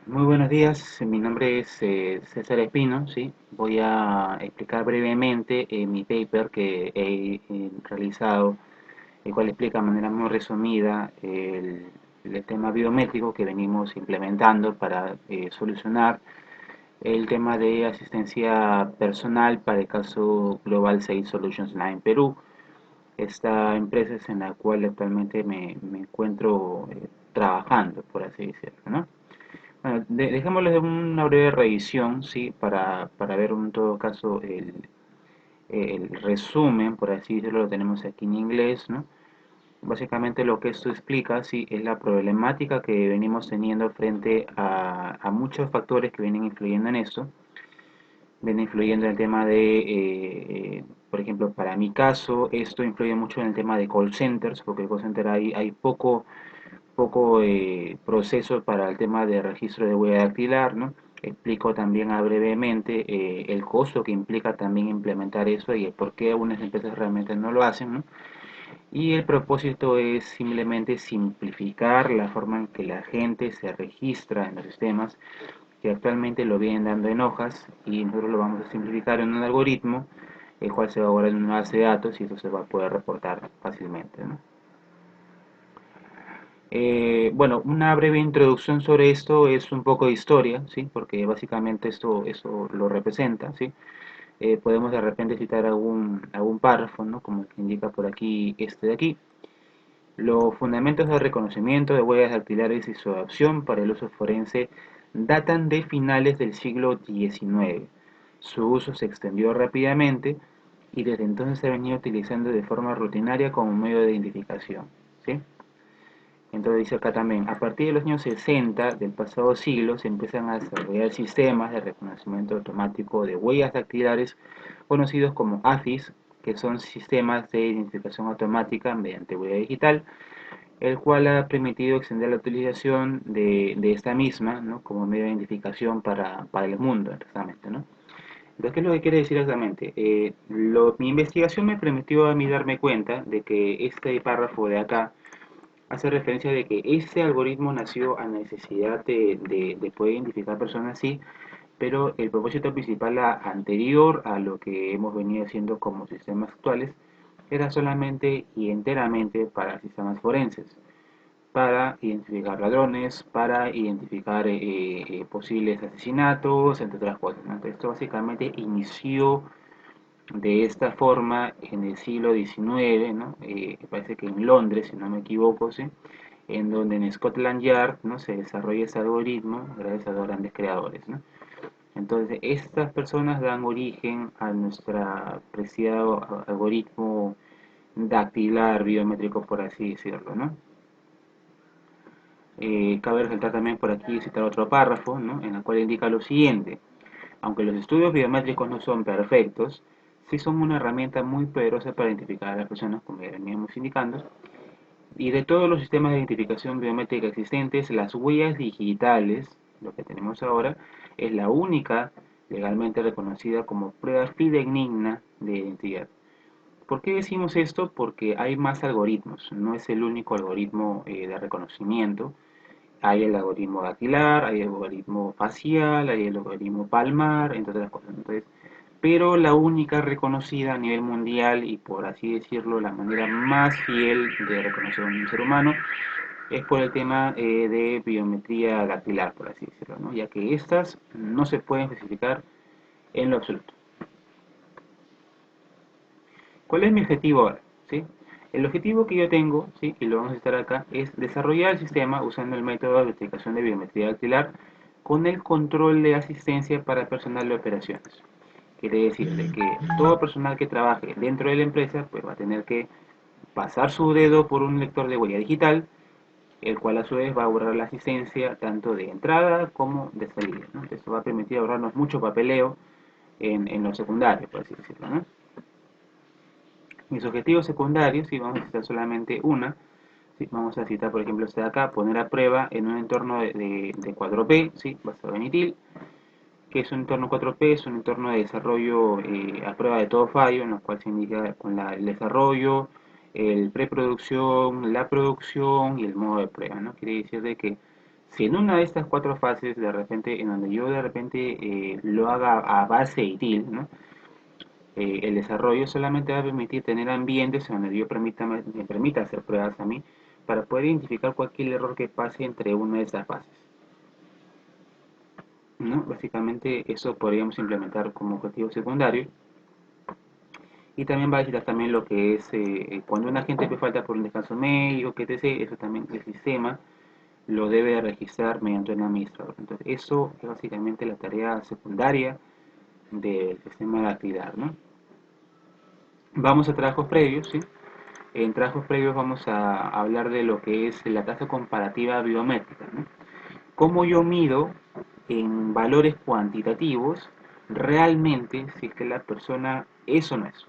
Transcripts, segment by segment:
Muy buenos días, mi nombre es César Espino, ¿sí? Voy a explicar brevemente mi paper que he realizado, el cual explica de manera muy resumida el tema biométrico que venimos implementando para solucionar el tema de asistencia personal para el caso Global Sales Solutions Line Perú. Esta empresa es en la cual actualmente me encuentro trabajando, por así decirlo, ¿no? Bueno, dejémosle de una breve revisión, ¿sí? Para ver en todo caso el resumen, por así decirlo, lo tenemos aquí en inglés, ¿no? Básicamente lo que esto explica, sí, es la problemática que venimos teniendo frente a muchos factores que vienen influyendo en esto. Viene influyendo en el tema de, por ejemplo, para mi caso, esto influye mucho en el tema de call centers, porque el call center hay poco proceso para el tema de registro de huella dactilar, ¿no? Explico también brevemente el costo que implica también implementar eso y el por qué algunas empresas realmente no lo hacen, ¿no? Y el propósito es simplemente simplificar la forma en que la gente se registra en los sistemas, que actualmente lo vienen dando en hojas y nosotros lo vamos a simplificar en un algoritmo, el cual se va a guardar en una base de datos y eso se va a poder reportar fácilmente, ¿no? Bueno, una breve introducción sobre esto es un poco de historia, ¿sí? Porque básicamente eso lo representa, ¿sí? Podemos de repente citar algún párrafo, ¿no? Como el que indica por aquí este de aquí. Los fundamentos del reconocimiento de huellas dactilares y su adopción para el uso forense datan de finales del siglo XIX. Su uso se extendió rápidamente y desde entonces se ha venido utilizando de forma rutinaria como medio de identificación, ¿sí? Entonces dice acá también, a partir de los años 60 del pasado siglo se empiezan a desarrollar sistemas de reconocimiento automático de huellas dactilares conocidos como AFIS, que son sistemas de identificación automática mediante huella digital, el cual ha permitido extender la utilización de esta misma, ¿no? Como medio de identificación para el mundo, exactamente, ¿no? Entonces, ¿qué es lo que quiere decir exactamente? Mi investigación me permitió a mí darme cuenta de que este párrafo de acá hace referencia de que este algoritmo nació a necesidad de poder identificar personas, sí, pero el propósito principal anterior a lo que hemos venido haciendo como sistemas actuales era solamente y enteramente para sistemas forenses, para identificar ladrones, para identificar posibles asesinatos, entre otras cosas, ¿no? Entonces, esto básicamente inició de esta forma en el siglo XIX, ¿no? Parece que en Londres, si no me equivoco, ¿sí? En donde en Scotland Yard, ¿no? Se desarrolla ese algoritmo gracias a los grandes creadores, ¿no? Entonces, estas personas dan origen a nuestro apreciado algoritmo dactilar biométrico, por así decirlo, ¿no? Cabe resaltar también por aquí, citar otro párrafo, ¿no? En el cual indica lo siguiente. Aunque los estudios biométricos no son perfectos, sí son una herramienta muy poderosa para identificar a las personas, como ya veníamos indicando. Y de todos los sistemas de identificación biométrica existentes, las huellas digitales, lo que tenemos ahora, es la única legalmente reconocida como prueba fidedigna de identidad. ¿Por qué decimos esto? Porque hay más algoritmos, no es el único algoritmo de reconocimiento. Hay el algoritmo dactilar, hay el algoritmo facial, hay el algoritmo palmar, entre otras cosas. Entonces, pero la única reconocida a nivel mundial y por así decirlo, la manera más fiel de reconocer a un ser humano es por el tema de biometría dactilar, por así decirlo, ¿no? Ya que estas no se pueden especificar en lo absoluto. ¿Cuál es mi objetivo ahora? ¿Sí? El objetivo que yo tengo, ¿sí? Y lo vamos a estar acá, es desarrollar el sistema usando el método de autenticación de biometría dactilar con el control de asistencia para personal de operaciones. Quiere decir de que todo personal que trabaje dentro de la empresa pues va a tener que pasar su dedo por un lector de huella digital, el cual a su vez va a borrar la asistencia tanto de entrada como de salida, ¿no? Esto va a permitir ahorrarnos mucho papeleo en lo secundario, por así decirlo, ¿no? Mis objetivos secundarios, si vamos a citar solamente una, ¿sí? Vamos a citar, por ejemplo, este de acá, poner a prueba en un entorno de 4P, ¿sí? Basado en ITIL, que es un entorno 4P, es un entorno de desarrollo a prueba de todo fallo, en el cual se indica con el desarrollo, el preproducción, la producción y el modo de prueba, ¿no? Quiere decir de que Si en una de estas cuatro fases, de repente, en donde yo de repente lo haga a base ITIL, ¿no? El desarrollo solamente va a permitir tener ambientes en donde yo me permita hacer pruebas a mí para poder identificar cualquier error que pase entre una de estas fases, ¿no? Básicamente eso podríamos implementar como objetivo secundario. Y también va a visitar también lo que es cuando una gente falta por un descanso médico, que etc. Eso también el sistema lo debe registrar mediante un administrador. Entonces eso es básicamente la tarea secundaria del sistema de actividad, ¿no? Vamos a trabajos previos, ¿sí? En trabajos previos vamos a hablar de lo que es la tasa comparativa biométrica, ¿no? Cómo yo mido en valores cuantitativos realmente si es que la persona es o no es.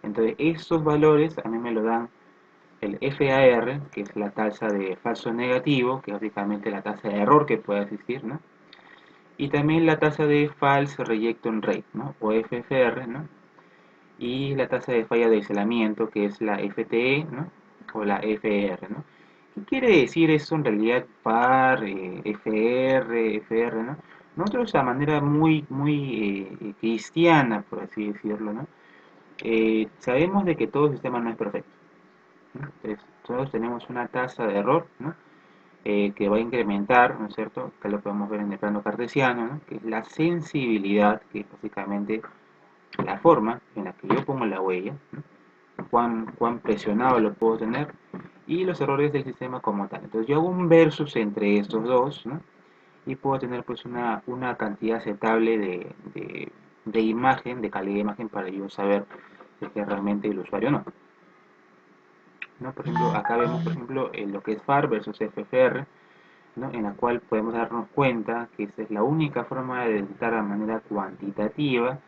Entonces, esos valores a mí me lo dan el FAR, que es la tasa de falso negativo, que es básicamente la tasa de error que puede existir, ¿no? Y también la tasa de false rejection rate, ¿no? O FFR, ¿no? Y la tasa de falla de aislamiento, que es la FTE, ¿no? O la FR, ¿no? ¿Qué quiere decir eso en realidad? PAR, FR, FR, ¿no? Nosotros a manera muy cristiana, por así decirlo, ¿no? Sabemos de que todo sistema no es perfecto, ¿no? Entonces, todos tenemos una tasa de error, ¿no? Que va a incrementar, ¿no es cierto? Que lo podemos ver en el plano cartesiano, ¿no? Que es la sensibilidad, que es básicamente la forma en la que yo pongo la huella, ¿no? Cuán presionado lo puedo tener y los errores del sistema como tal. Entonces yo hago un versus entre estos dos, ¿no? Y puedo tener pues una cantidad aceptable de imagen, de calidad de imagen para yo saber si es que realmente el usuario no. ¿No? Por ejemplo, acá vemos por ejemplo lo que es FAR versus FFR, ¿no? En la cual podemos darnos cuenta que esta es la única forma de detectar de manera cuantitativa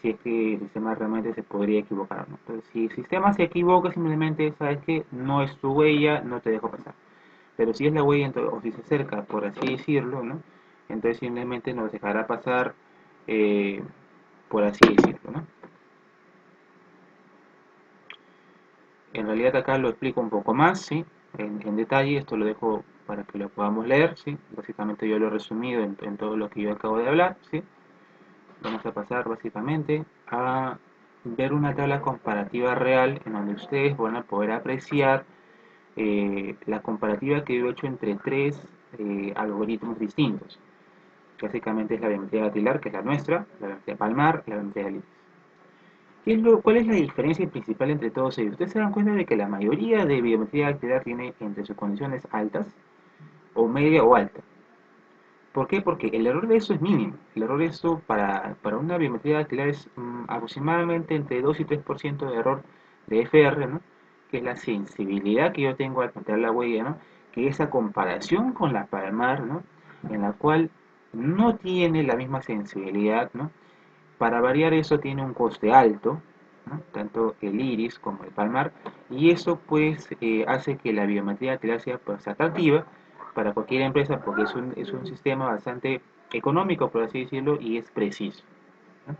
si es que el sistema realmente se podría equivocar, ¿no? Entonces, si el sistema se equivoca, simplemente sabes que no es tu huella, no te dejo pasar. Pero si es la huella, entonces, o si se acerca, por así decirlo, ¿no? Entonces simplemente nos dejará pasar, eh, por así decirlo, ¿no? En realidad acá lo explico un poco más, ¿sí? En detalle, esto lo dejo para que lo podamos leer, ¿sí? Básicamente yo lo he resumido en todo lo que yo acabo de hablar, ¿sí? Vamos a pasar básicamente a ver una tabla comparativa real en donde ustedes van a poder apreciar la comparativa que yo he hecho entre tres algoritmos distintos. Básicamente es la biometría dactilar, que es la nuestra, la biometría palmar, la biometría iris. ¿Cuál es la diferencia principal entre todos ellos? Ustedes se dan cuenta de que la mayoría de biometría dactilar tiene entre sus condiciones altas, o media o alta. ¿Por qué? Porque el error de eso es mínimo. El error de eso para una biometría dactilar es aproximadamente entre 2 y 3% de error de FR, ¿no? Que es la sensibilidad que yo tengo al plantear la huella, ¿no? Que esa comparación con la palmar, ¿no? En la cual no tiene la misma sensibilidad, ¿no? Para variar eso tiene un coste alto, ¿no? Tanto el iris como el palmar, y eso pues hace que la biometría dactilar sea pues, atractiva para cualquier empresa porque es un sistema bastante económico, por así decirlo, y es preciso, ¿no?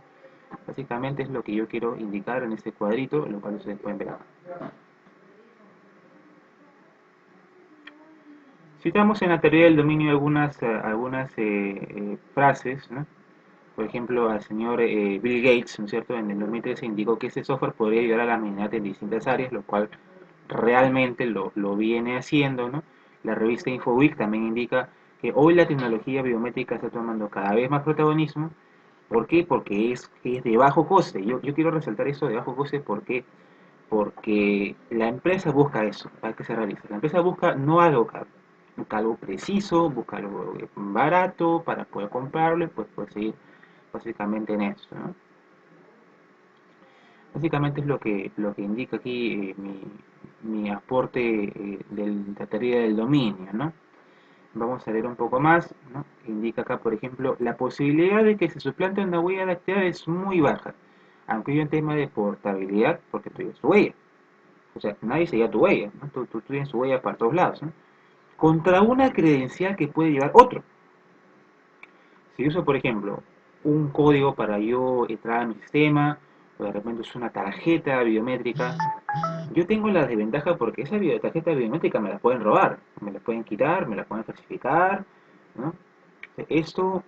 Básicamente es lo que yo quiero indicar en este cuadrito, lo cual ustedes pueden ver acá. Citamos en la teoría del dominio algunas frases, ¿no? Por ejemplo, al señor Bill Gates, ¿no es cierto? En el 2013 indicó que ese software podría ayudar a la humanidad en distintas áreas, lo cual realmente lo viene haciendo, ¿no? La revista InfoWeek también indica que hoy la tecnología biométrica está tomando cada vez más protagonismo. ¿Por qué? Porque es de bajo coste. Yo quiero resaltar eso de bajo coste porque la empresa busca eso, para que se realice. La empresa busca no algo caro, busca algo preciso, busca algo barato para poder comprarlo y pues seguir básicamente en eso, ¿no? Básicamente es lo que indica aquí mi aporte de la teoría del dominio, ¿no? Vamos a leer un poco más, ¿no? Indica acá, por ejemplo, la posibilidad de que se suplante una huella dactilar es muy baja, aunque hay un tema de portabilidad, porque tú llevas tu huella. O sea, nadie se lleva tu huella, ¿no? Tú tienes tu huella para todos lados, ¿no? Contra una credencial que puede llevar otro. Si uso, por ejemplo, un código para yo entrar a mi sistema, o de repente es una tarjeta biométrica. Yo tengo la desventaja porque esa tarjeta biométrica me la pueden robar, me la pueden quitar, me la pueden falsificar, ¿no? Esto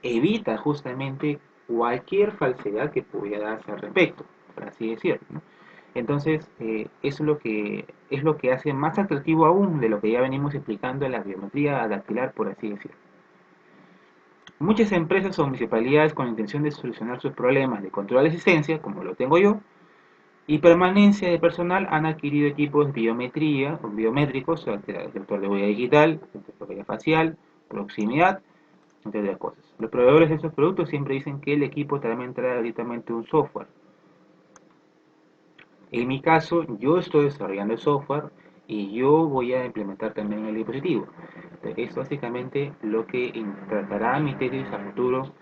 evita justamente cualquier falsedad que pudiera darse al respecto, por así decirlo, ¿no? Entonces, es lo que hace más atractivo aún de lo que ya venimos explicando en la biometría dactilar, por así decirlo. Muchas empresas o municipalidades con la intención de solucionar sus problemas de control de asistencia, como lo tengo yo, y permanencia de personal han adquirido equipos de biometría o biométricos, detector de huella digital, detector de huella facial, proximidad, entre otras cosas. Los proveedores de estos productos siempre dicen que el equipo también trae directamente un software. En mi caso, yo estoy desarrollando el software y yo voy a implementar también el dispositivo. Es básicamente lo que tratará mi tesis a futuro,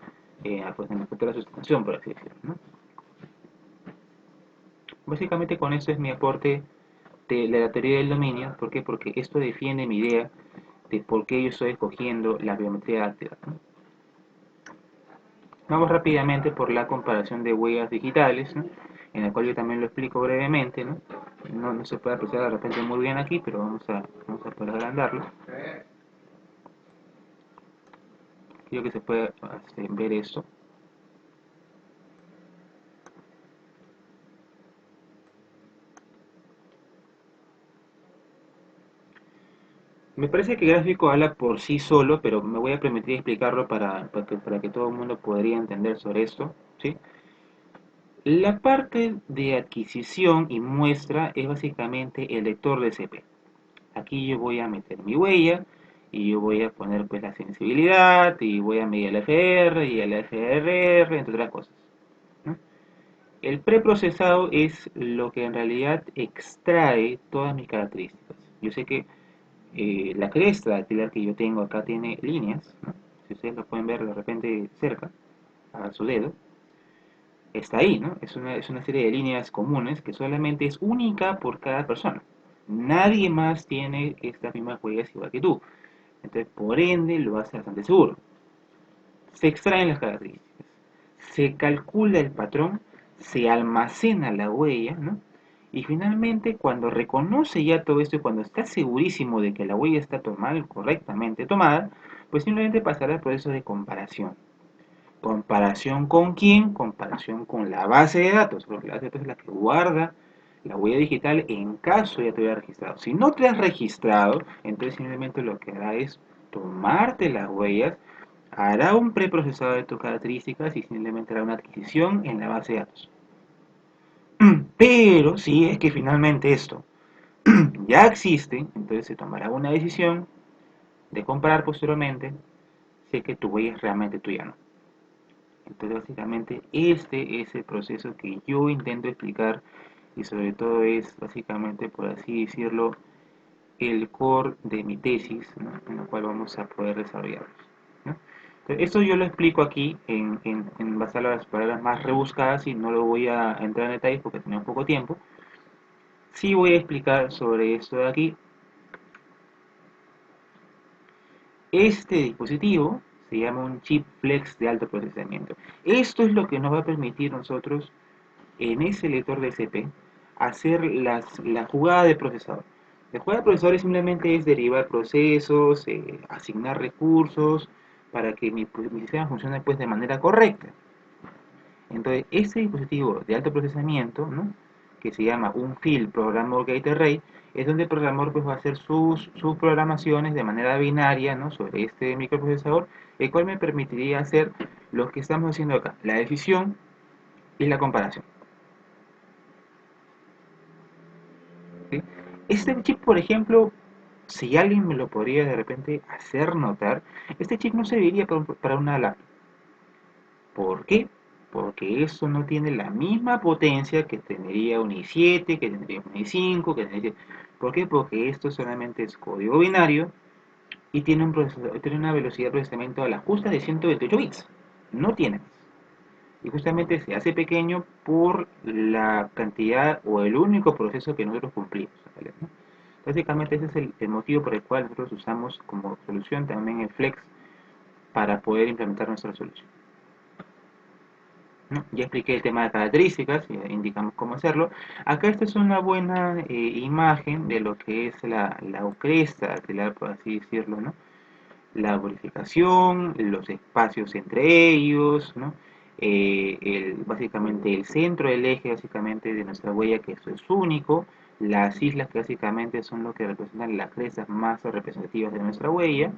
pues, en la futura sustentación, por así decirlo, ¿no? Básicamente con esto es mi aporte de la teoría del dominio. ¿Por qué? Porque esto defiende mi idea de por qué yo estoy escogiendo la biometría dáctila, ¿no? Vamos rápidamente por la comparación de huellas digitales, ¿no? En la cual yo también lo explico brevemente, ¿no? No se puede apreciar de repente muy bien aquí, pero vamos a poder agrandarlo. Quiero que se pueda ver esto. Me parece que el gráfico habla por sí solo, pero me voy a permitir explicarlo para que todo el mundo podría entender sobre esto, ¿sí? La parte de adquisición y muestra es básicamente el lector de CP. Aquí yo voy a meter mi huella y yo voy a poner pues la sensibilidad y voy a medir el FR y el FRR, entre otras cosas, ¿no? El preprocesado es lo que en realidad extrae todas mis características. Yo sé que la cresta dactilar que yo tengo acá tiene líneas, ¿no? Si ustedes lo pueden ver de repente cerca, a su dedo, está ahí, ¿no? Es una serie de líneas comunes que solamente es única por cada persona. Nadie más tiene estas mismas huellas igual que tú. Entonces, por ende, lo hace bastante seguro. Se extraen las características, se calcula el patrón, se almacena la huella, ¿no? Y finalmente, cuando reconoce ya todo esto y cuando está segurísimo de que la huella está tomada, correctamente tomada, pues simplemente pasará al proceso de comparación. ¿Comparación con quién? Comparación con la base de datos, porque la base de datos es la que guarda la huella digital en caso ya te hubiera registrado. Si no te has registrado, entonces simplemente lo que hará es tomarte las huellas, hará un preprocesado de tus características y simplemente hará una adquisición en la base de datos. Pero si es que finalmente esto ya existe, entonces se tomará una decisión de comparar posteriormente si es que tu huella es realmente tuya o no. Entonces, básicamente, este es el proceso que yo intento explicar y sobre todo es, básicamente, por así decirlo, el core de mi tesis, ¿no? En la cual vamos a poder desarrollar, ¿no? Entonces, esto yo lo explico aquí en base a las palabras más rebuscadas y no lo voy a entrar en detalles porque tenemos poco tiempo. Sí voy a explicar sobre esto de aquí. Este dispositivo se llama un chip flex de alto procesamiento. Esto es lo que nos va a permitir nosotros en ese lector de CP hacer la jugada de procesador. La jugada de procesador simplemente es derivar procesos, asignar recursos para que mi sistema funcione pues de manera correcta. Entonces, este dispositivo de alto procesamiento, ¿no? Que se llama un Field Programmer Gate Array, es donde el programador pues, va a hacer sus programaciones de manera binaria, ¿no? Sobre este microprocesador, el cual me permitiría hacer lo que estamos haciendo acá, la decisión y la comparación, ¿sí? Este chip, por ejemplo, si alguien me lo podría de repente hacer notar, este chip no serviría para una laptop. ¿Por qué? Porque esto no tiene la misma potencia que tendría un i7, que tendría un i5, que tendría... ¿Por qué? Porque esto solamente es código binario y tiene, tiene una velocidad de procesamiento a la justa de 128 bits. No tiene más. Y justamente se hace pequeño por la cantidad o el único proceso que nosotros cumplimos, ¿vale? ¿No? Básicamente ese es el motivo por el cual nosotros usamos como solución también el Flex para poder implementar nuestra solución. ¿no? Ya expliqué el tema de características, ya indicamos cómo hacerlo. Acá esta es una buena imagen de lo que es la cresta, por así decirlo, ¿no? La bonificación, los espacios entre ellos, ¿no? Básicamente el centro del eje básicamente de nuestra huella, que eso es único, las islas que básicamente son lo que representan las crestas más representativas de nuestra huella,